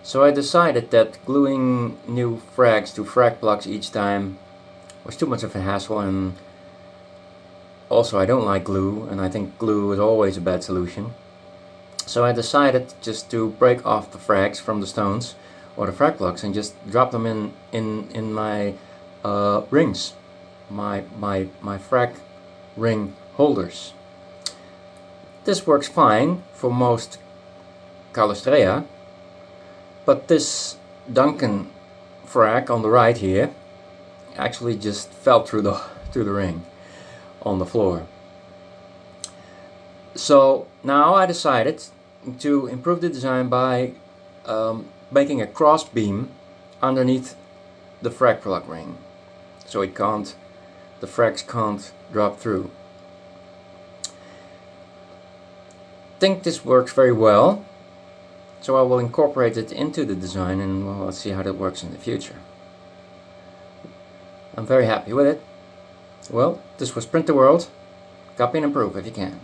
So I decided that gluing new frags to frag plugs each time was too much of a hassle, and also I don't like glue, and I think glue is always a bad solution. So I decided just to break off the frags from the stones or the frag plugs and just drop them in my rings, my frag ring holders. This works fine for most Calistrea, but this Duncan frag on the right here actually just fell through the ring on the floor. So now I decided to improve the design by making a cross beam underneath the frag plug ring, so the frags can't drop through. I think this works very well, so I will incorporate it into the design, and well, let's see how that works in the future. I'm very happy with it. Well, this was Print the World. Copy and improve if you can.